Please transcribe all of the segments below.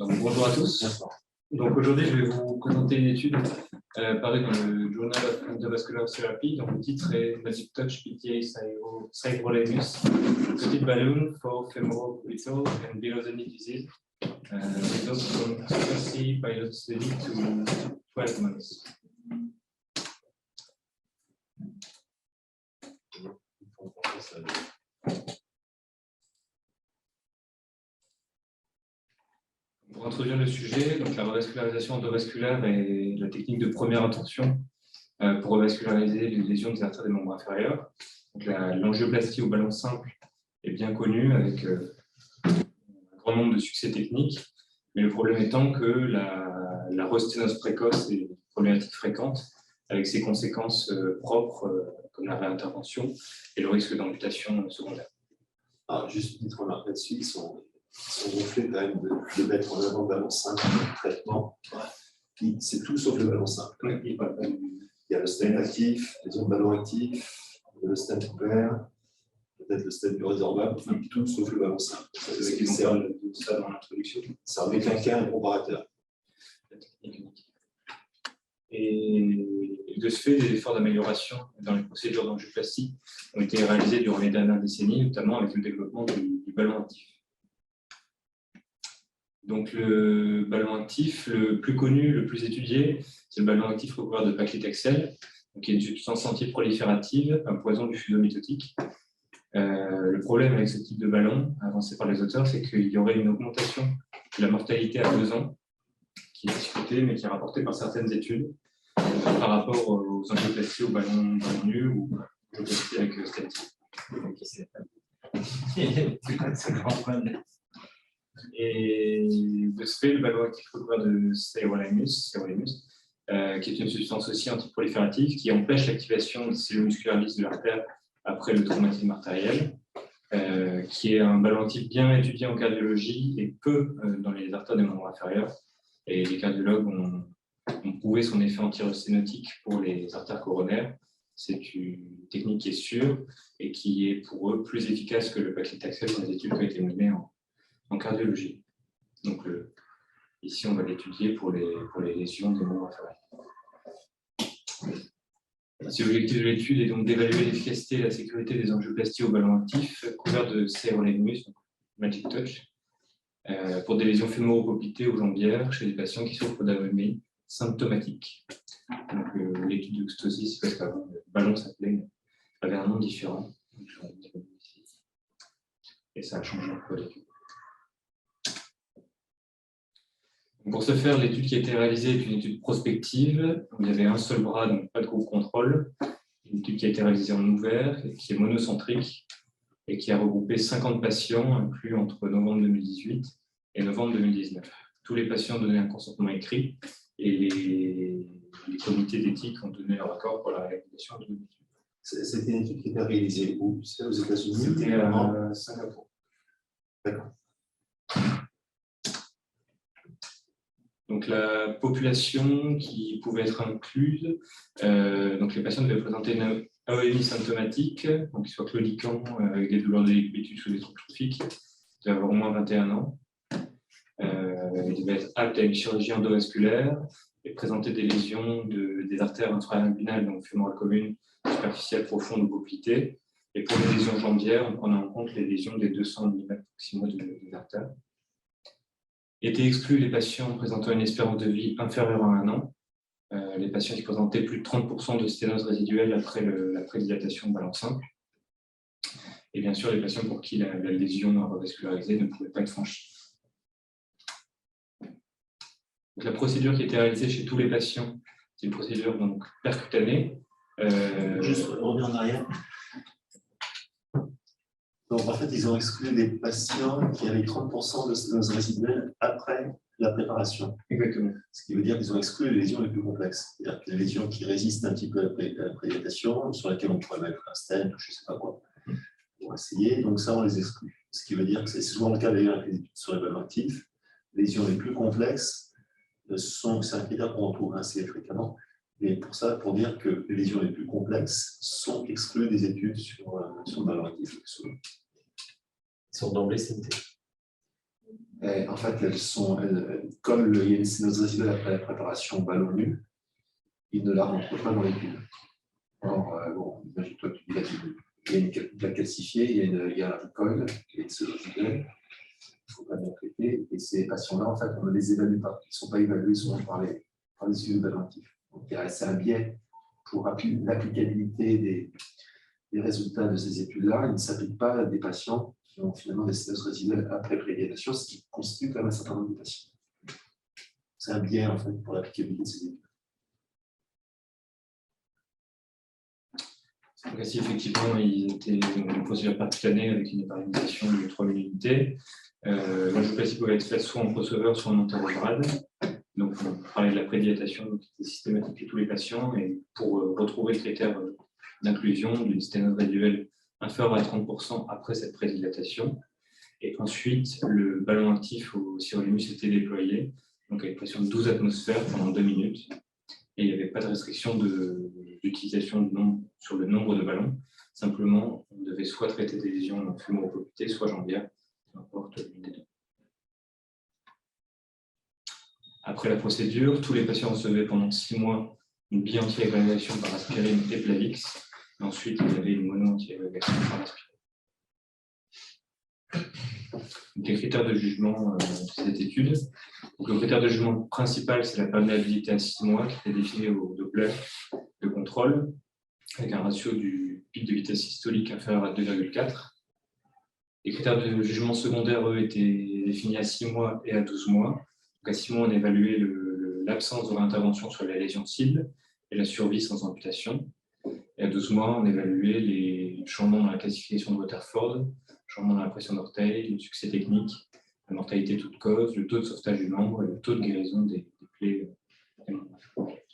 Donc, bonjour à tous. Donc aujourd'hui, je vais vous présenter une étude parue dans le Journal of Endovascular Therapy, dont le titre est Magic Touch PTA Sacroilimus, Petit Balloon for Femorocubital and Below the Knee Disease, results from efficacy pilot study to 12 months. Pour introduire le sujet, donc la revascularisation endovasculaire est la technique de première intention pour revasculariser les lésions des artères des membres inférieurs. L'angioplastie au ballon simple est bien connue avec un grand nombre de succès techniques, mais le problème étant que la resténose précoce est une problématique fréquente avec ses conséquences propres comme la réintervention et le risque d'amputation secondaire. Alors, juste une petite remarque là-dessus, ils sont gonflés quand même de mettre en avant le ballon simple comme traitement. C'est tout sauf le ballon simple. Oui. Il y a le stent actif, les ondes ballon actifs, le stent ouvert, peut-être le stent résorbable, tout sauf le ballon simple. C'est parle de ça dans l'introduction. Ça en est qu'un comparateur. Et de ce fait, des efforts d'amélioration dans les procédures d'angioplastie ont été réalisés durant les dernières décennies, notamment avec le développement du ballon actif. Donc le ballon actif, le plus connu, le plus étudié, c'est le ballon actif recouvert de paclitaxel, qui est une substance antiproliférative, un poison du fuseau mitotique. Le problème avec ce type de ballon, avancé par les auteurs, c'est qu'il y aurait une augmentation de la mortalité à 2 ans, qui est discutée, mais qui est rapportée par certaines études par rapport aux angioplasties au ballon nu ou angioplastie avec stenting. Et de ce fait, le ballon actif recouvert de sacroilimus, qui est une substance aussi antiproliférative qui empêche l'activation des cellules musculaires lisses de l'artère après le traumatisme artériel, qui est un ballon actif bien étudié en cardiologie et peu dans les artères des membres inférieurs. Et les cardiologues ont prouvé son effet antirosténotique pour les artères coronaires. C'est une technique qui est sûre et qui est pour eux plus efficace que le paclitaxel dans les études qui ont été menées en cardiologie. Donc ici, on va l'étudier pour les lésions des membres inférieurs. Si l'objectif de l'étude est donc d'évaluer l'efficacité et la sécurité des angioplasties au ballon actif couverts de sacroilimus, Magic Touch, pour des lésions fémoro-poplitées ou jambières chez des patients qui souffrent d'anémie symptomatique. Donc l'étude de Xtosis, parce qu'avant le ballon s'appelait, avait un nom différent. Et ça a changé un peu l'étude. Pour ce faire, l'étude qui a été réalisée est une étude prospective. Il y avait un seul bras, donc pas de groupe contrôle. Une étude qui a été réalisée en ouvert, et qui est monocentrique et qui a regroupé 50 patients, inclus entre novembre 2018 et novembre 2019. Tous les patients ont donné un consentement écrit et les comités d'éthique ont donné leur accord pour la réalisation de l'étude. C'était une étude qui était réalisée où? C'était aux États-Unis? C'était à Singapour. D'accord. Donc la population qui pouvait être incluse, donc les patients devaient présenter une AEMI symptomatique, donc qu'ils soient claudiquants avec des douleurs de décubitus ou des troubles trophiques, ils devaient avoir au moins 21 ans, ils devaient être aptes à une chirurgie endovasculaire et présenter des lésions des artères infrainguinales, donc fémorales communes, superficielles, profondes ou poplitées. Et pour les lésions jambières, on prenait en compte les lésions des 200 mm proximaux des artères. Étaient exclus les patients présentant une espérance de vie inférieure à 1 an, les patients qui présentaient plus de 30% de sténose résiduelle après la prédilatation de ballon simple, et bien sûr les patients pour qui la lésion revascularisée ne pouvait pas être franchie. Donc, la procédure qui a été réalisée chez tous les patients, c'est une procédure donc percutanée. Juste revenir en arrière. Donc, en fait, ils ont exclu les patients qui avaient 30% de sténose résiduelle après la préparation. Exactement. Ce qui veut dire qu'ils ont exclu les lésions les plus complexes. C'est-à-dire que les lésions qui résistent un petit peu à la prédilatation, sur lesquelles on pourrait mettre un stent ou je ne sais pas quoi, pour essayer. Donc, ça, on les exclut. Ce qui veut dire que c'est souvent le cas d'ailleurs avec les études sur les ballons actifs. Les lésions les plus complexes c'est un critère qu'on retrouve assez fréquemment. Et pour ça, pour dire que les lésions les plus complexes sont exclues des études sur le ballon actif. Ils sont d'emblée CNT. En fait, comme il y a une sténose résiduelle après la préparation au ballon nu, il ne la rentre pas dans l'étude. Alors, bon, imagine-toi que tu dis il y a une plaque calcifiée, il y a un recoil qui est une sténose résiduelle, il ne faut pas bien traiter, et ces patients-là, en fait, on ne les évalue pas. Ils ne sont pas évalués souvent par les études évaluatives. Donc, c'est un biais pour l'applicabilité des résultats de ces études-là. Il ne s'applique pas à des patients qui ont finalement des sténoses résiduelles après prédiatation, ce qui constitue quand même un certain nombre de patients. C'est un biais, en fait, pour l'applicabilité de ces études. Donc, si effectivement, ils étaient une procédure percutanée avec une épargnisation de 3000 unités. L'angioplastie pouvait être faite soit en crossover, soit en antérétrograde. Donc, on parlait de la prédilatation qui était systématique chez tous les patients. Et pour retrouver le critère d'inclusion d'une sténose résiduelle inférieure à 30% après cette prédilatation. Et ensuite, le ballon actif au sirolimus était déployé, donc avec pression de 12 atmosphères pendant 2 minutes. Et il n'y avait pas de restriction d'utilisation sur le nombre de ballons. Simplement, on devait soit traiter des lésions fémoro-poplitées, soit jambières, peu importe l'une des deux. Après la procédure, tous les patients recevaient pendant 6 mois une bi-anti-agrégation par aspirine et Plavix. Et ensuite, il y avait une mono-anti-agrégation par aspirine. Donc, les critères de jugement de cette étude. Donc, le critère de jugement principal, c'est la perméabilité à 6 mois qui était définie au Doppler de contrôle, avec un ratio du pic de vitesse systolique inférieur à 2,4. Les critères de jugement secondaire, eux, étaient définis à 6 mois et à 12 mois. Donc, à 6 mois, on évaluait l'absence de réintervention sur la lésion cible et la survie sans amputation. Et à 12 mois, on évaluait les changements dans la classification de Waterford, changement dans la pression d'orteil, le succès technique, la mortalité toute cause, le taux de sauvetage du membre et le taux de guérison des plaies.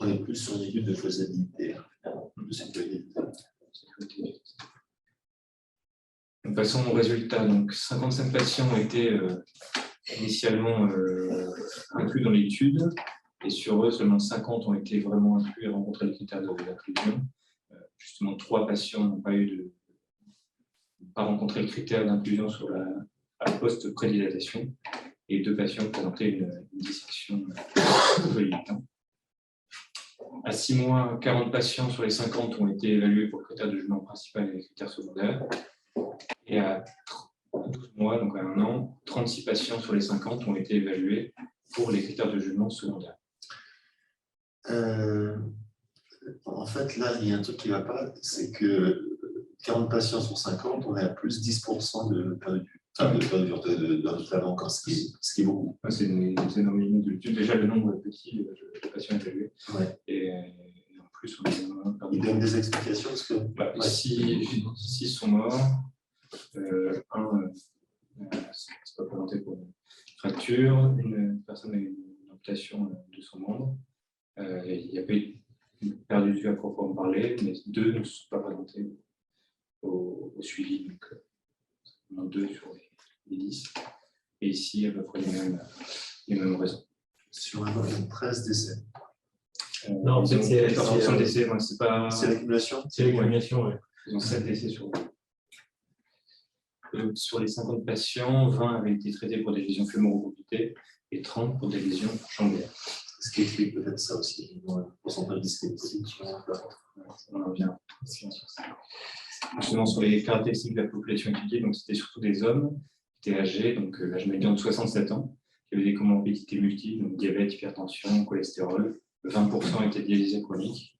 On est plus sur une étude de faisabilité, de sécurité. Donc, passons aux résultats. Donc, 55 patients ont été initialement inclus dans l'étude, et sur eux, seulement 50 ont été vraiment inclus et rencontré les critères d'inclusion. Justement, 3 patients n'ont pas rencontré le critère d'inclusion sur la post-prédilatation, et 2 patients présentaient une dissection polylitant. À 6 mois, 40 patients sur les 50 ont été évalués pour le critère de jugement principal et les critères secondaires. Et à 12 mois, donc à 1 an, 36 patients sur les 50 ont été évalués pour les critères de jugement secondaires. En fait, là, il y a un truc qui ne va pas, c'est que 40 patients sur 50, on est à plus 10% de perdu. De l'avant, ce qui est beaucoup. C'est une énorme limite de l'étude. Déjà, le nombre est petit de patients évalués. Ouais. Et en plus, on est perdu. Il donne des explications parce que. Six sont morts. Un c'est pas présenté pour une fracture. Une personne a eu une amputation de son membre. Il n'y a pas eu perdu de vue à proprement parler, mais 2 ne sont pas présentés au suivi. Donc, on a 2 sur les 10. Et ici, à peu près les mêmes raisons. Sur un 13 décès. Non, en fait, c'est décès, c'est pas. C'est l'accumulation. C'est l'accumulation, oui. Ils ont 7 décès sur eux. Sur les 50 patients, 20 avaient été traités pour des lésions fémoro-poplitées et 30 pour des lésions jambières. Ce qui explique peut-être ça aussi, le pourcentage de dispositifs. On en revient justement sur les caractéristiques de la population étudiée. Donc, c'était surtout des hommes qui étaient âgés, donc l'âge médian de 67 ans, qui avaient des comorbidités multiples, donc diabète, hypertension, cholestérol. 20% étaient dialysés chroniques.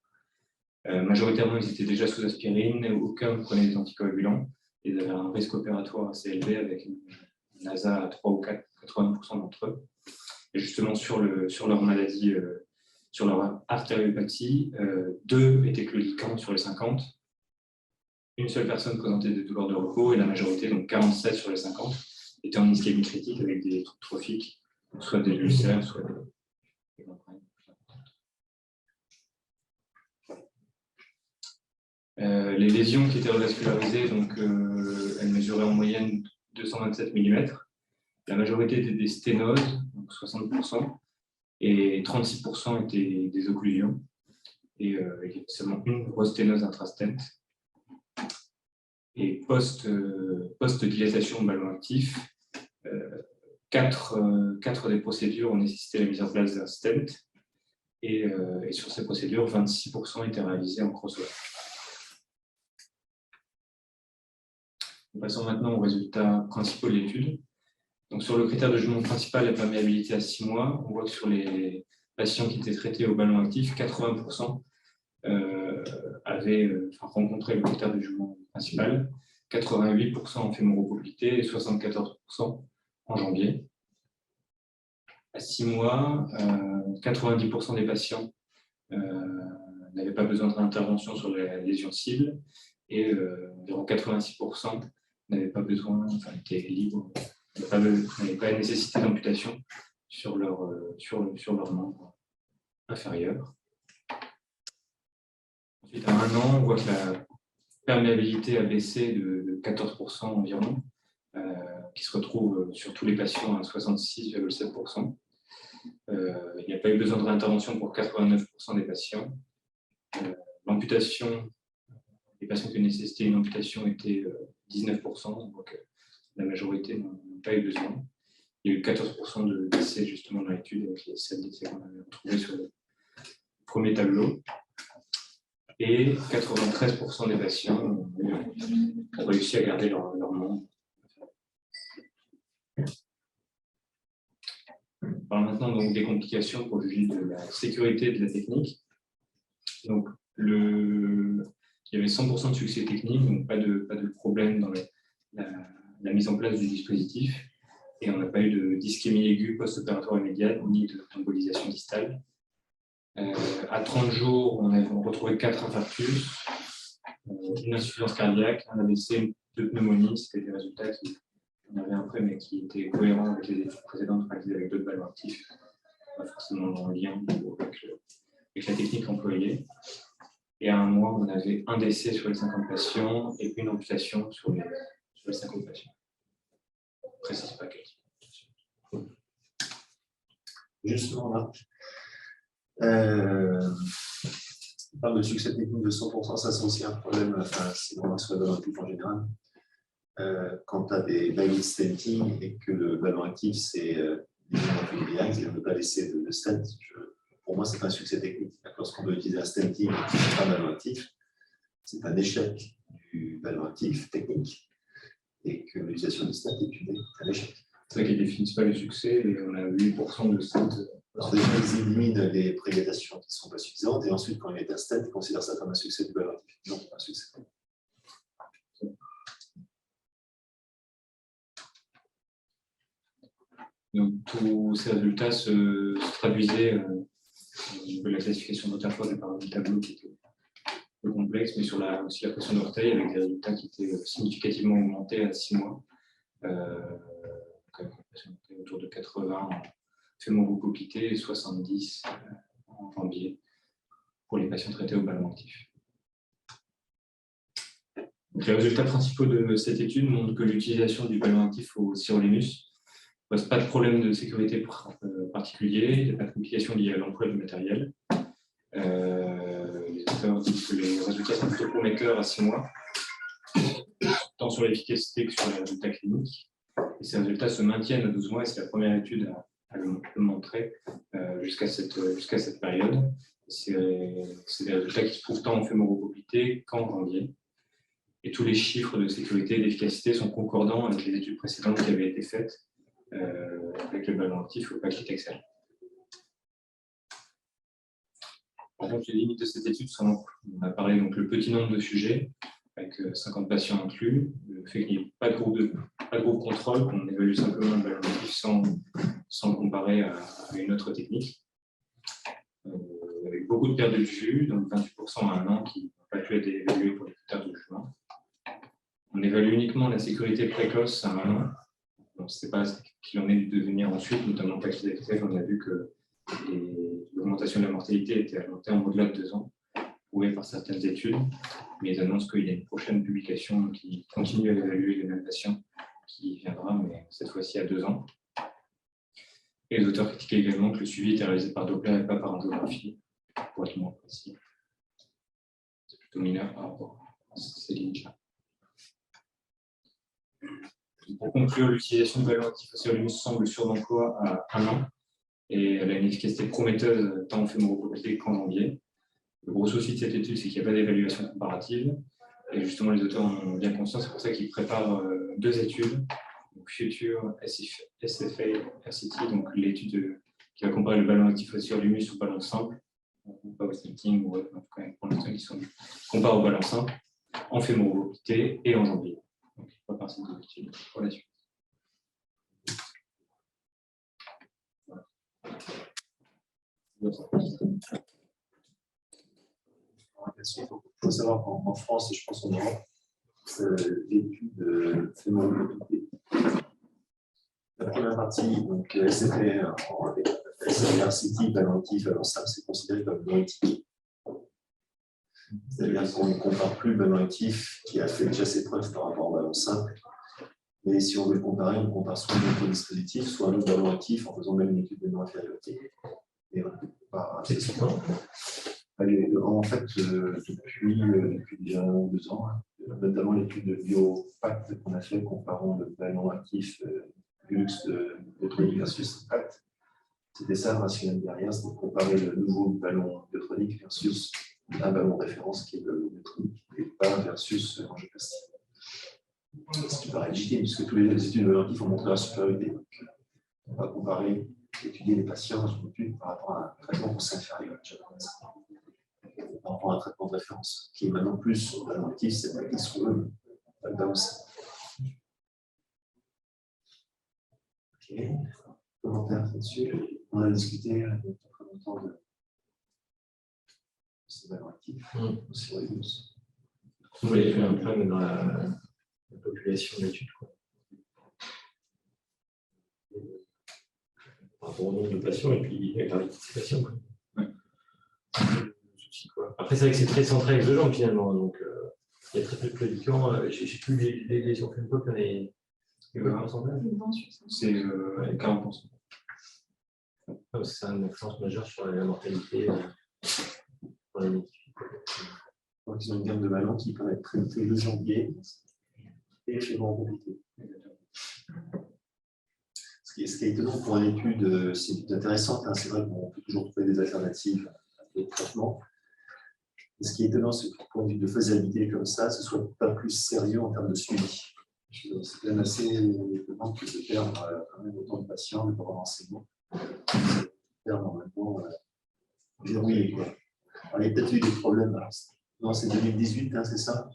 Majoritairement, ils étaient déjà sous aspirine, aucun ne prenait des anticoagulants. Ils avaient un risque opératoire assez élevé avec une ASA à 3 ou 4, 80% d'entre eux. Et justement, sur leur maladie, sur leur artériopathie, 2 étaient claudicants sur les 50. Une seule personne présentait des douleurs de repos et la majorité, donc 47 sur les 50, étaient en ischémie critique avec des troubles trophiques, soit des ulcères, soit des gangrènes. Les lésions qui étaient revascularisées, donc, elles mesuraient en moyenne 227 mm. La majorité étaient des sténoses, donc 60%, et 36% étaient des occlusions. Et il y avait seulement une grosse sténose intrastent. Et post-dilatation de ballon actif, 4 des procédures ont nécessité la mise en place d'un stent et sur ces procédures, 26% étaient réalisées en crossover. Passons maintenant aux résultats principaux de l'étude. Donc, sur le critère de jugement principal, la perméabilité à 6 mois, on voit que sur les patients qui étaient traités au ballon actif, 80% avaient rencontré le critère de jugement principal, 88% en fémoropoplité et 74% en jambier. À 6 mois, 90% des patients n'avaient pas besoin d'intervention sur la lésion cible et environ 86% n'avaient pas besoin, étaient libres, n'avaient pas nécessité d'amputation sur leur membre inférieur. Ensuite, à 1 an, on voit que la perméabilité a baissé de 14% environ, qui se retrouve sur tous les patients à 66,7%. Il n'y a pas eu besoin de réintervention pour 89% des patients. L'amputation, les patients qui nécessitaient une amputation étaient 19%, donc la majorité n'ont pas eu besoin. Il y a eu 14% de décès justement dans l'étude avec les 7 décès qu'on avait retrouvés sur le premier tableau. Et 93% des patients ont réussi à garder leur membre. On parle maintenant donc des complications pour juger de la sécurité de la technique. Donc, il y avait 100% de succès technique, donc pas de problème dans la mise en place du dispositif. Et on n'a pas eu d'ischémie aiguë post-opératoire immédiate, ni d'embolisation distale. À 30 jours, on a retrouvé 4 infarctus, une insuffisance cardiaque, un AVC, 2 pneumonies. C'était des résultats qui on avait un peu, mais qui étaient cohérents avec les études précédentes réalisées avec d'autres ballons actifs, pas forcément en lien avec la technique employée. Et à 1 mois, on avait un décès sur les 50 patients et une amputation sur les 50 patients. Je ne précise pas quel. Justement là, on parle de succès technique de 100%, ça c'est aussi un problème, c'est vraiment sur les ballons actifs en général. Quand tu as des valid stenting et que le ballon actif c'est il ne veut pas laisser de stent, pour moi c'est pas un succès technique. Lorsqu'on veut utiliser un stenting qui n'est pas un ballon actif, c'est un échec du ballon actif technique et que l'utilisation du stent est un échec. C'est vrai qu'ils ne définissent pas le succès et on a 8% de stent. Alors déjà, ils éliminent les prédatations qui ne sont pas suffisantes et ensuite, quand il met un stent, ils considèrent ça comme un succès du ballon actif. Non, pas un succès. Donc, tous ces résultats se traduisaient de la classification d'autrefois par un tableau qui était un peu complexe, mais sur aussi la pression d'orteil avec des résultats qui étaient significativement augmentés à 6 mois. Autour de 80 en fémoropoplité et 70 en jambier pour les patients traités au ballon actif. Donc, les résultats principaux de cette étude montrent que l'utilisation du ballon actif au sirolimus ne pose pas de problème de sécurité particulier, il n'y a pas de complications liées à l'emploi du matériel. Les auteurs disent que les résultats sont plutôt prometteurs à 6 mois, tant sur l'efficacité que sur les résultats cliniques. Et ces résultats se maintiennent à 12 mois, et c'est la première étude à le montrer jusqu'à cette période. C'est des résultats qui se trouvent tant en fémoropoplité qu'en jambier. Et tous les chiffres de sécurité et d'efficacité sont concordants avec les études précédentes qui avaient été faites avec le ballon actif au Paclitaxel. Par contre, les limites de cette étude sont, on a parlé donc le petit nombre de sujets, avec 50 patients inclus, le fait qu'il n'y ait pas de groupe contrôle, qu'on évalue simplement le ballon actif sans comparer à une autre technique, avec beaucoup de pertes de vue, donc 28% à 1 an qui n'ont pas pu être évalués pour les critères de jugement. On évalue uniquement la sécurité précoce à 1 an. On ne sait pas ce qu'il en est du devenir ensuite, notamment pas qu'il on a vu que l'augmentation de la mortalité était à long terme au-delà de 2 ans, prouvée par certaines études, mais ils annoncent qu'il y a une prochaine publication qui continue à évaluer les mêmes patients qui viendra, mais cette fois-ci à 2 ans. Et les auteurs critiquaient également que le suivi était réalisé par Doppler et pas par angiographie, pour être moins précis. C'est plutôt mineur par rapport à ces limites-là. Pour conclure, l'utilisation de ballons actifs océolumus semble sûre d'emploi à 1 an et elle a une efficacité prometteuse tant en fémoromobilité qu'en janvier. Le gros souci de cette étude, c'est qu'il n'y a pas d'évaluation comparative. Et justement, les auteurs en ont bien conscience, c'est pour ça qu'ils préparent 2 études, donc Future, SFA, RCT, donc l'étude qui va comparer le ballon actif océolumus au ballon simple, ou pas au stilting, ou en tout cas pour l'instant qui sont comparés au ballon simple, en fémoromobilité et en janvier. Donc, il faut passer de l'étude pour la suite. Il faut savoir qu'en France, et je pense en Europe, l'étude fémoromobilité. La première partie, donc SFR, RCT, ballon actif, ballon simple, c'est considéré comme non éthique. C'est-à-dire qu'on ne compare plus le ballon actif qui a fait déjà ses preuves par rapport au ballon simple. Mais si on veut le comparer, on compare soit un autre dispositif, soit un autre ballon actif en faisant même une étude de non-infériorité. Et voilà. C'est ça. En fait, depuis déjà 1 ou 2 ans, notamment l'étude de BioPact qu'on a fait comparant le ballon actif luxe biotronique versus Pact. C'était ça le rationnel derrière, c'était de comparer le nouveau ballon biotronique versus un ballon référence qui est le biotronique et pas versus l'angioplastie. Ce qui paraît légitime, puisque tous les études de ballon actif ont montré la supériorité. Donc, on va comparer, étudier les patients dans une étude par rapport à un traitement pour sein inférieur. Par rapport à un traitement de référence, qui est maintenant plus ballon actif, c'est pas qu'ils sont eux, pas le ballon simple. Ok, commentaire là-dessus. On a discuté il y a très longtemps de ces ballons actifs sur les mus. Oui, il y a un problème dans la population d'études. Par rapport au nombre de patients et puis la gravité de ces patients. Après, c'est vrai que c'est très centré avec le jambes finalement. Donc, il y a très peu de claudiquants. Je ne sais plus les lésions FEMPOP, il y en a un pourcentage. C'est 40%. C'est une influence majeure sur la mortalité. Donc, ils ont une gamme de ballons qui peuvent être traités le janvier et chez morbidité. Ce qui est étonnant pour une étude, c'est une étude intéressante. C'est vrai qu'on peut toujours trouver des alternatives à des traitements. Et ce qui est étonnant, c'est que pour une étude de faisabilité comme ça, ce ne soit pas plus sérieux en termes de suivi. C'est quand même assez étonnant que de perdre quand même autant de patients, mais pas avoir renseignement. Perdre normalement verrouillé, quoi. Alors, il y a peut-être eu des problèmes. Non, c'est 2018, c'est ça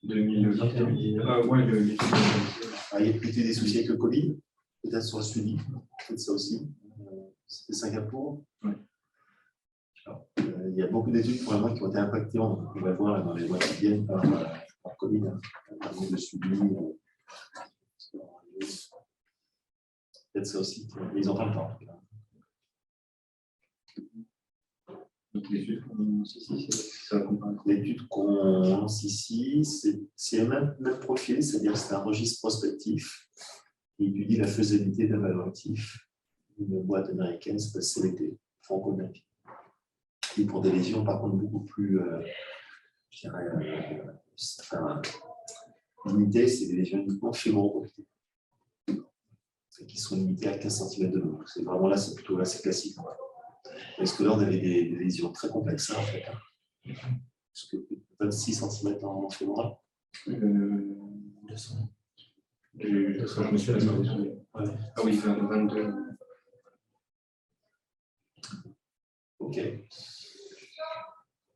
2019. Ouais, il y a peut-être eu des soucis avec le Covid, peut-être sur le suivi, peut-être ça aussi. C'était Singapour. Ouais. Il y a beaucoup d'études pour le moment qui ont été impactées, on va voir dans les mois qui viennent par Covid, par manque de suivi. Peut-être ça aussi, mais ils en parlent pas. Donc l'étude qu'on lance ici, c'est le même profil, c'est-à-dire que c'est un registre prospectif qui étudie la faisabilité d'un ballon actif. Une boîte américaine, c'est CVT, franco-américaine. Et pour des lésions, par contre, beaucoup plus, je dirais, limitées, c'est des lésions uniquement fémoromobilité, qui sont limitées à 15 cm de long. C'est vraiment là, c'est plutôt assez classique. Parce que là, on avait des lésions très complexes, en fait. Parce que 26 cm en fémoral. 200. Ah oui, 22. Ok.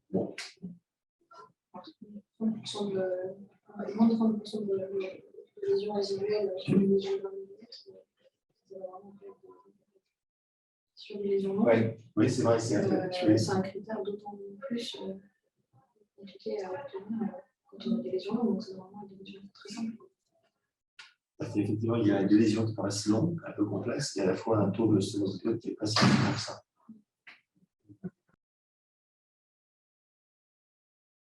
Bon. 30% moins de 30% de lésions résiduelles sur les lésions sur des lésions longues. Ouais. Oui, c'est vrai, c'est un critère d'autant plus compliqué à obtenir quand on a des lésions longues, donc c'est vraiment des lésions très simples. Effectivement, il y a des lésions qui paraissent longues, un peu complexes, et à la fois un taux de sténose qui n'est pas si grand que ça.